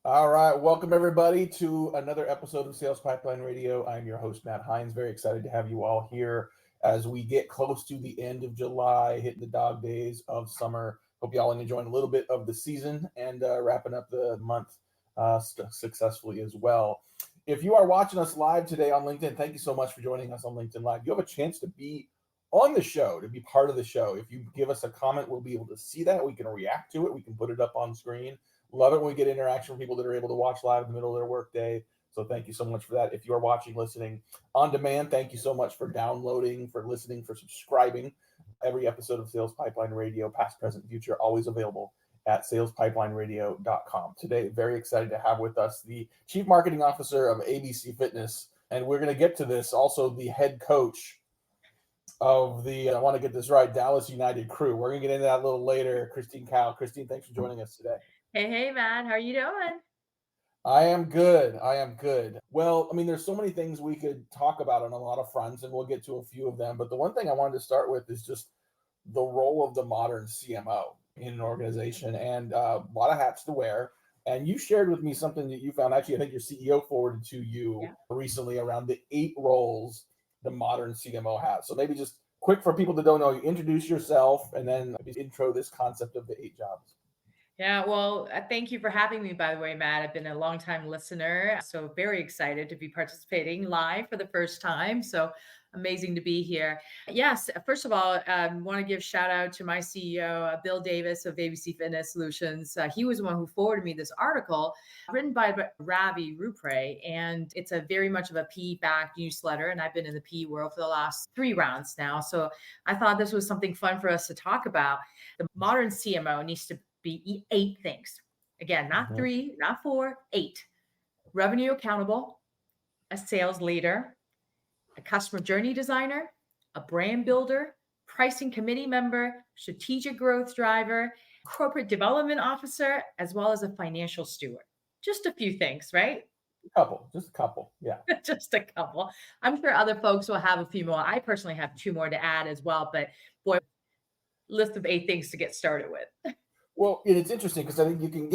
All right, welcome everybody to another episode of Sales Pipeline Radio. I'm your host, Matt Hines. Very excited to have you all here as we get close to the end of July, hitting the dog days of summer. Hope you all are enjoying a little bit of the season and wrapping up the month successfully as well. If you are watching us live today on LinkedIn, thank you so much for joining us on LinkedIn Live. You have a chance to be on the show, to be part of the show. If you give us a comment, we'll be able to see that. We can react to it. We can put it up on screen. Love it when we get interaction from people that are able to watch live in the middle of their workday. So thank you so much for that. If you are watching, listening on demand, thank you so much for downloading, for listening, for subscribing. Every episode of Sales Pipeline Radio, past, present, future, always available at salespipelineradio.com. Today, very excited to have with us the Chief Marketing Officer of ABC Fitness. And we're going to get to this, also the head coach of the, I want to get this right, Dallas United crew. We're going to get into that a little later. Cristine Kyle. Cristine, thanks for joining us today. Hey, man, how are you doing? I am good. Well, I mean, there's so many things we could talk about on a lot of fronts, and we'll get to a few of them. But the one thing I wanted to start with is just the role of the modern CMO in an organization, and a lot of hats to wear. And you shared with me something that you found. Actually, I think your CEO forwarded to you recently around the 8 roles the modern CMO has. So maybe just quick for people that don't know, you introduce yourself and then intro this concept of the 8 jobs. Yeah, well, thank you for having me, by the way, Matt. I've been a longtime listener, so very excited to be participating live for the first time. So amazing to be here. Yes, first of all, I want to give shout out to my CEO, Bill Davis of ABC Fitness Solutions. He was the one who forwarded me this article written by Ravi Rupre, and it's a very much of a PE-backed newsletter. And I've been in the PE world for the last 3 rounds now. So I thought this was something fun for us to talk about. The modern CMO needs to be 8 things. Again, not 3, not 4, 8. Revenue accountable, a sales leader, a customer journey designer, a brand builder, pricing committee member, strategic growth driver, corporate development officer, as well as a financial steward. Just a few things, right? Just a couple. Yeah. Just a couple. I'm sure other folks will have a few more. I personally have 2 more to add as well, but boy, list of 8 things to get started with. Well, and it's interesting because I think you can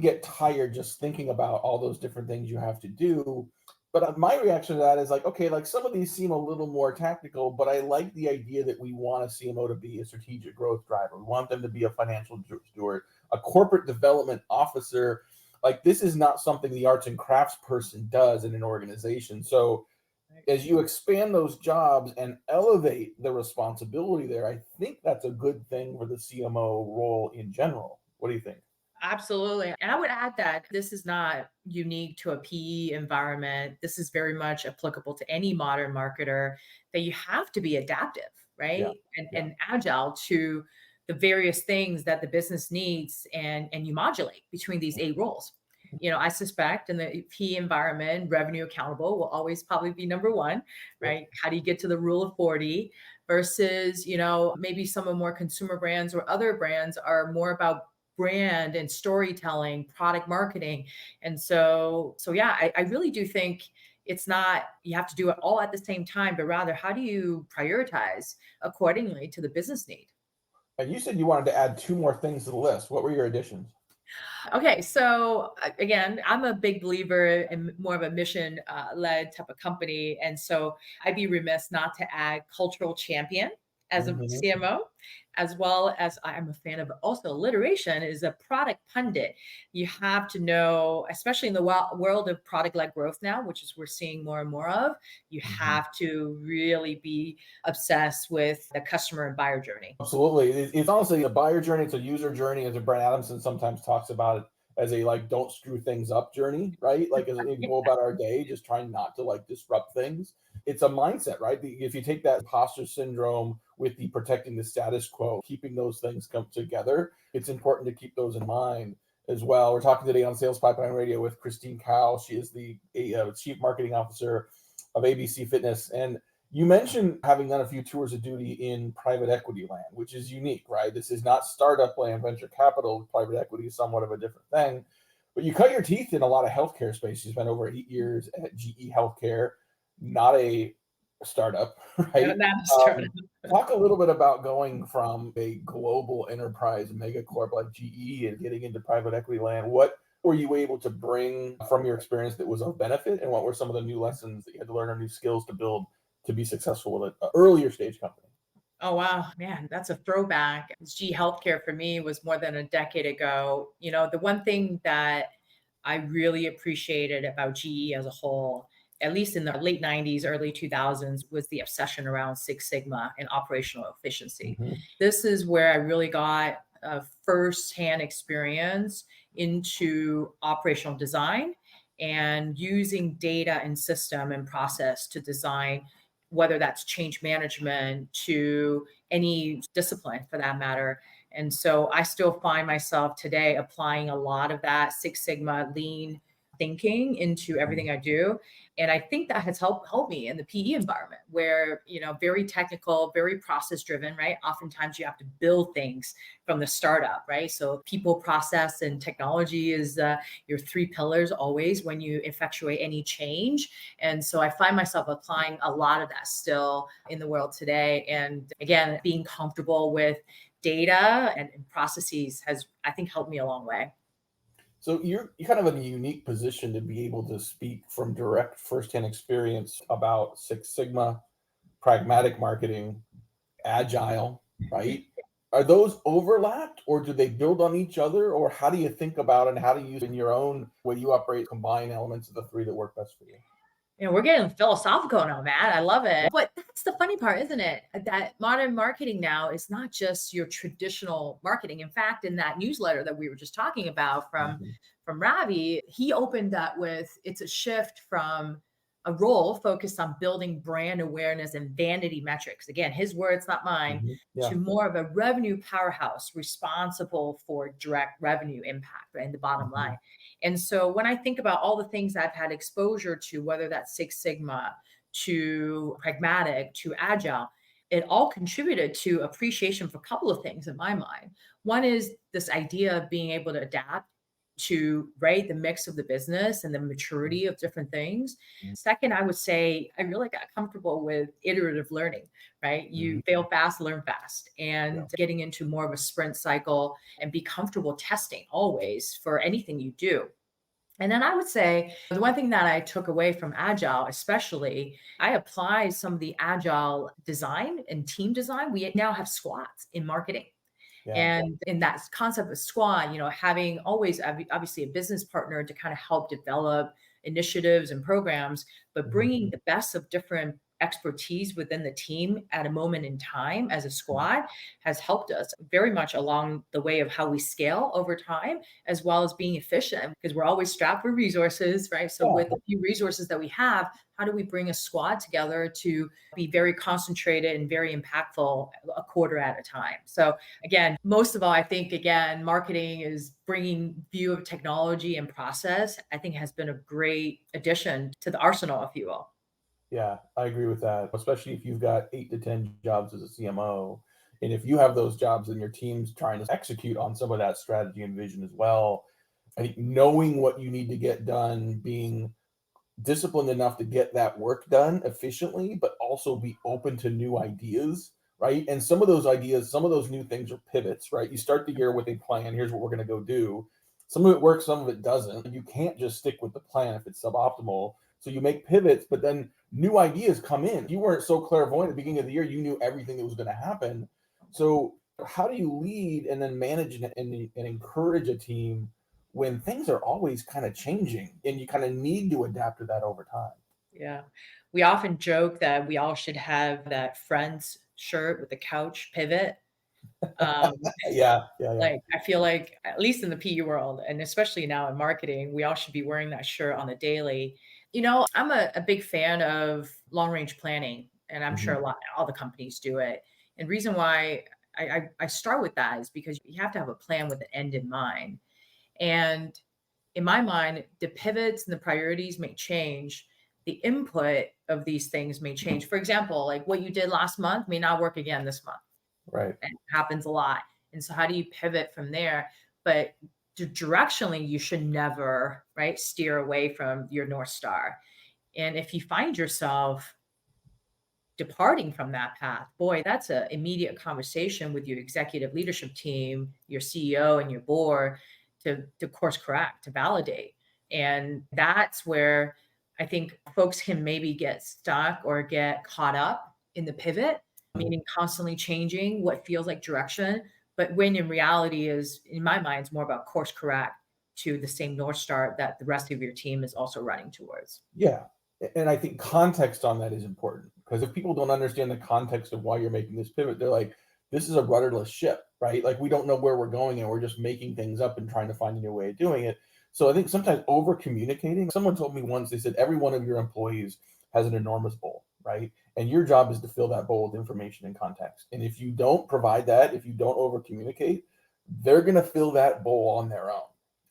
get tired just thinking about all those different things you have to do. But my reaction to that is like, okay, like some of these seem a little more tactical, but I like the idea that we want a CMO to be a strategic growth driver. We want them to be a financial steward, a corporate development officer. Like this is not something the arts and crafts person does in an organization. So as you expand those jobs and elevate the responsibility there, I think that's a good thing for the CMO role in general. What do you think? Absolutely. And I would add that this is not unique to a PE environment. This is very much applicable to any modern marketer that you have to be adaptive, right? And agile to the various things that the business needs and you modulate between these 8 roles. I suspect in the PE environment, revenue accountable will always probably be number 1, right? How do you get to the rule of 40 versus, maybe some of more consumer brands or other brands are more about brand and storytelling, product marketing. And so yeah, I really do think it's not, you have to do it all at the same time, but rather how do you prioritize accordingly to the business need? And you said you wanted to add 2 more things to the list. What were your additions? Okay, so again, I'm a big believer in more of a mission led type of company. And so I'd be remiss not to add cultural champion as a CMO, as well as I'm a fan of also alliteration is a product pundit. You have to know, especially in the world of product-led growth now, which is we're seeing more and more of, you have to really be obsessed with the customer and buyer journey. Absolutely. It's honestly a buyer journey. It's a user journey, as Brent Adamson sometimes talks about it as a like don't screw things up journey, right? Like as we go about our day, just trying not to like disrupt things. It's a mindset, right? If you take that imposter syndrome with the protecting the status quo, keeping those things come together, it's important to keep those in mind as well. We're talking today on Sales Pipeline Radio with Cristine Kyle. She is the Chief Marketing Officer of ABC Fitness. And you mentioned having done a few tours of duty in private equity land, which is unique, right? This is not startup land, venture capital. Private equity is somewhat of a different thing. But you cut your teeth in a lot of healthcare space. You spent over 8 years at GE Healthcare, not a startup, right? Talk a little bit about going from a global enterprise megacorp like GE and getting into private equity land. What were you able to bring from your experience that was of benefit? And what were some of the new lessons that you had to learn or new skills to build to be successful with an earlier stage company? Oh, wow, man, that's a throwback. G Healthcare for me was more than a decade ago. The one thing that I really appreciated about GE as a whole, at least in the late 90s, early 2000s, was the obsession around Six Sigma and operational efficiency. Hmm. This is where I really got a firsthand experience into operational design and using data and system and process to design, whether that's change management to any discipline for that matter. And so I still find myself today applying a lot of that Six Sigma lean thinking into everything I do. And I think that has helped me in the PE environment where, very technical, very process driven, right? Oftentimes you have to build things from the startup, right? So people, process, and technology is your three pillars always when you effectuate any change. And so I find myself applying a lot of that still in the world today. And again, being comfortable with data and processes has, I think, helped me a long way. So you're kind of in a unique position to be able to speak from direct firsthand experience about Six Sigma, pragmatic marketing, agile, right? Are those overlapped or do they build on each other? Or how do you think about and how do you use in your own way you operate, combine elements of the three that work best for you? We're getting philosophical now, Matt. I love Yeah. it. But that's the funny part, isn't it? That modern marketing now is not just your traditional marketing. In fact, in that newsletter that we were just talking about Mhm, from Ravi, he opened that with it's a shift from a role focused on building brand awareness and vanity metrics. Again, his words, not mine, mhm. to Yeah. more of a revenue powerhouse responsible for direct revenue impact, right, and the bottom line. Mhm, And so when I think about all the things I've had exposure to, whether that's Six Sigma, to pragmatic, to agile, it all contributed to appreciation for a couple of things in my mind. One is this idea of being able to adapt to, right, the mix of the business and the maturity of different things. mhm, Second, I would say I really got comfortable with iterative learning, right? You mhm. fail fast, learn fast, Yeah. and getting into more of a sprint cycle and be comfortable testing always for anything you do. And then I would say the one thing that I took away from Agile, especially, I applied some of the Agile design and team design. We now have squads in marketing. Yeah. And in that concept of squad, having always obviously a business partner to kind of help develop initiatives and programs, but Mhm, bringing the best of different expertise within the team at a moment in time as a mhm. squad has helped us very much along the way of how we scale over time, as well as being efficient because we're always strapped for resources, right? So Yeah. with the few resources that we have, how do we bring a squad together to be very concentrated and very impactful a quarter at a time? So again, most of all, I think again, marketing is bringing view of technology and process. I think has been a great addition to the arsenal, if you will. Yeah, I agree with that, especially if you've got 8 to 10 jobs as a CMO. And if you have those jobs and your team's trying to execute on some of that strategy and vision as well, I think knowing what you need to get done, being disciplined enough to get that work done efficiently, but also be open to new ideas, right? And some of those ideas, some of those new things are pivots, right? You start the year with a plan. Here's what we're going to go do. Some of it works, some of it doesn't. You can't just stick with the plan if it's suboptimal. So you make pivots, but then new ideas come in. You weren't so clairvoyant at the beginning of the year. You knew everything that was going to happen. So how do you lead and then manage and encourage a team when things are always kind of changing and you kind of need to adapt to that over time? Yeah. We often joke that we all should have that friends shirt with the couch pivot. Um, Yeah, yeah, yeah. like I feel like at least in the PE world, and especially now in marketing, we all should be wearing that shirt on the daily. I'm a big fan of long range planning, and I'm sure Mhm, all the companies do it. And reason why I start with that is because you have to have a plan with an end in mind. And in my mind, the pivots and the priorities may change. The input of these things may change. For example, like what you did last month may not work again this month. right. And it happens a lot. And so how do you pivot from there? But directionally, you should never, right, steer away from your North Star. And if you find yourself departing from that path, boy, that's an immediate conversation with your executive leadership team, your CEO, and your board to course correct, to validate. And that's where I think folks can maybe get stuck or get caught up in the pivot, meaning constantly changing what feels like direction. But when in reality is, in my mind, it's more about course correct to the same North Star that the rest of your team is also running towards. Yeah. And I think context on that is important, because if people don't understand the context of why you're making this pivot, they're like, this is a rudderless ship, right? Like we don't know where we're going and we're just making things up and trying to find a new way of doing it. So I think sometimes over communicating, someone told me once, they said, every one of your employees has an enormous bowl, right? And your job is to fill that bowl with information and context. And if you don't provide that, if you don't over communicate, they're going to fill that bowl on their own.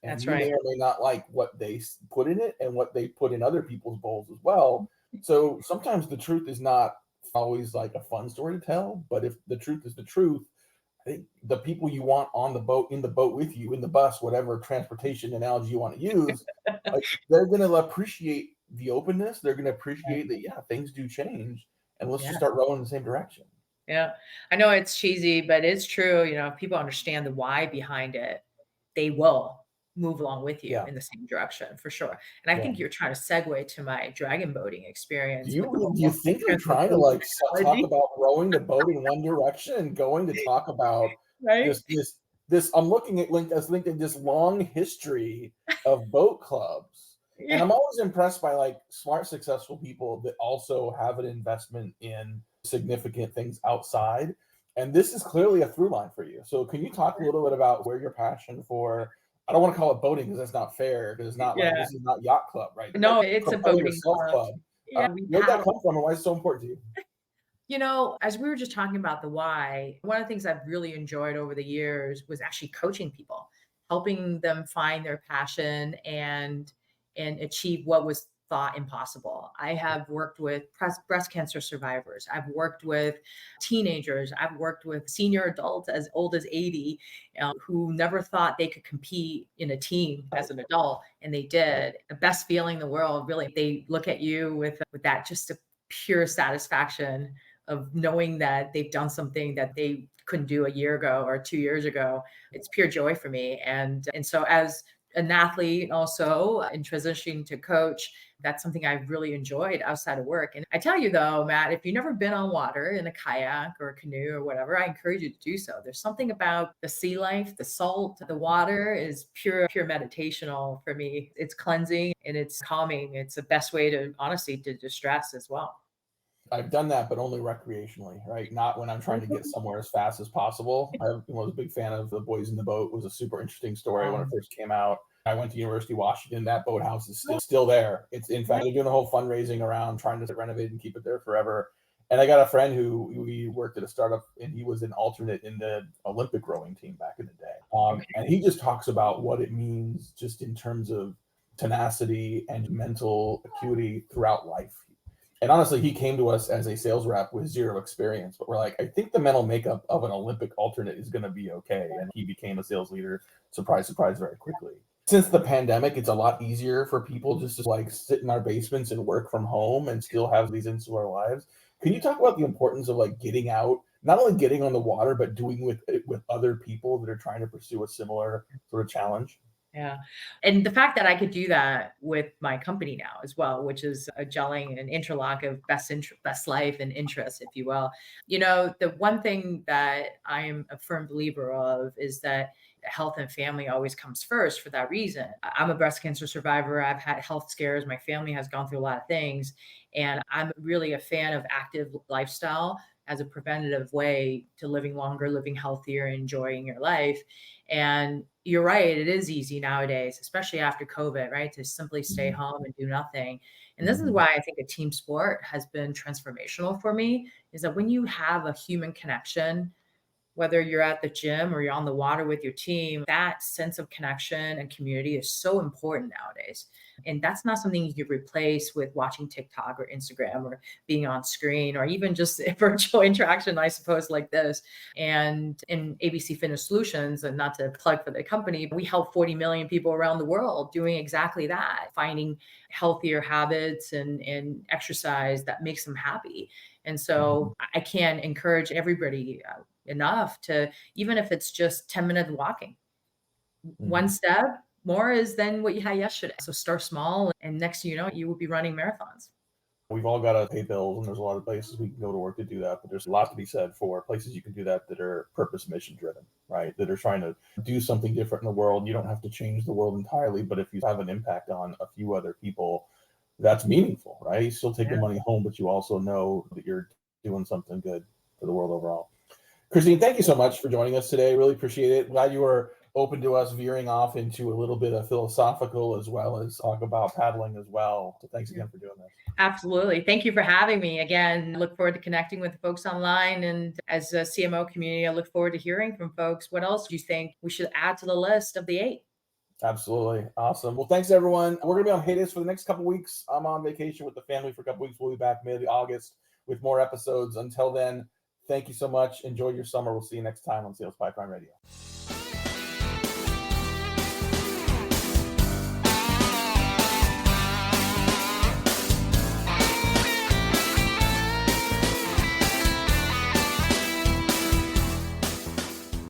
And That's you may right. or may not like what they put in it and what they put in other people's bowls as well. So sometimes the truth is not always like a fun story to tell, but if the truth is the truth, I think the people you want on the boat, in the boat with you, in the bus, whatever transportation analogy you want to use, like they're going to appreciate the openness. They're going to appreciate that, yeah, things do change, and let's just Yeah. start rowing in the same direction. Yeah. I know it's cheesy, but it's true. If people understand the why behind it, they will move along with you Yeah, in the same direction for sure. And I yeah. think you're trying to segue to my dragon boating experience with the Do you whole think I'm trying to transportation like talk analogy, about rowing the boat in one direction and going to talk about right? this? I'm looking at LinkedIn this long history of boat clubs, and Yeah. I'm always impressed by like smart, successful people that also have an investment in significant things outside. And this is clearly a through line for you. So can you talk a little bit about where your passion for? I don't want to call it boating because that's not fair. Because it's not like Yeah. this is not yacht club, right? It's like No, it's a propel boating yourself club. club. Yeah. We Where'd that paddle. come from, and why is it so important to you? As we were just talking about the why, one of the things I've really enjoyed over the years was actually coaching people, helping them find their passion and achieve what was thought impossible. I have worked with breast cancer survivors. I've worked with teenagers. I've worked with senior adults as old as 80 who never thought they could compete in a team as an adult, and they did. The best feeling in the world, really. They look at you with that just a pure satisfaction of knowing that they've done something that they couldn't do a year ago or 2 years ago. It's pure joy for me. And so as an athlete also in transitioning to coach, that's something I've really enjoyed outside of work. And I tell you though, Matt, if you've never been on water in a kayak or a canoe or whatever, I encourage you to do so. There's something about the sea life, the salt, the water is pure meditational for me. It's cleansing and it's calming. It's the best way to honestly to distress as well. I've done that, but only recreationally, right? Not when I'm trying to get somewhere as fast as possible. I was a big fan of The Boys in the Boat. It was a super interesting story when it Um, first came out. I went to University of Washington. That boathouse is still there. It's in fact they're doing a whole fundraising around trying to renovate and keep it there forever. And I got a friend who we worked at a startup, and he was an alternate in the Olympic rowing team back in the day. And he just talks about what it means, just in terms of tenacity and mental acuity throughout life. And honestly, he came to us as a sales rep with zero experience, but we're like, I think the mental makeup of an Olympic alternate is going to be okay. And he became a sales leader, surprise, surprise, very quickly. Since the pandemic, it's a lot easier for people just to like sit in our basements and work from home and still have these insular lives. Can you talk about the importance of like getting out, not only getting on the water, but doing with it with other people that are trying to pursue a similar sort of challenge? Yeah. And the fact that I could do that with my company now as well, which is a gelling and interlock of best life and interest, if you will. The one thing that I am a firm believer of is that health and family always comes first for that reason. I'm a breast cancer survivor. I've had health scares. My family has gone through a lot of things. And I'm really a fan of active lifestyle as a preventative way to living longer, living healthier, enjoying your life. And you're right, it is easy nowadays, especially after COVID, right? To simply stay Mhm. home and do nothing. And this is Mhm. why I think a team sport has been transformational for me, is that when you have a human connection, whether you're at the gym or you're on the water with your team, that sense of connection and community is so important nowadays. And that's not something you could replace with watching TikTok or Instagram or being on screen or even just a virtual interaction, I suppose, like this. And in ABC Fitness Solutions, and not to plug for the company, we help 40 million people around the world doing exactly that, finding healthier habits and exercise that makes them happy. And Mhm. so I can encourage everybody enough to, even if it's just 10 minutes walking, One step more is than what you had yesterday. So start small, and next thing you know, you will be running marathons. We've all got to pay bills, and there's a lot of places we can go to work to do that. But there's a lot to be said for places you can do that that are purpose mission driven, right? That are trying to do something different in the world. You don't have to change the world entirely, but if you have an impact on a few other people, that's meaningful, right? You still take the money home, but you also know that you're doing something good for the world overall. Cristine, thank you so much for joining us today. Really appreciate it. Glad you were open to us veering off into a little bit of philosophical as well as talk about paddling as well. So thanks again for doing this. Absolutely. Thank you for having me. Again, look forward to connecting with folks online. And as a CMO community, I look forward to hearing from folks. What else do you think we should add to the list of the 8? Absolutely. Awesome. Well, thanks everyone. We're going to be on hiatus for the next couple weeks. I'm on vacation with the family for a couple weeks. We'll be back mid-August with more episodes. Until then, thank you so much. Enjoy your summer. We'll see you next time on Sales Pipeline Radio.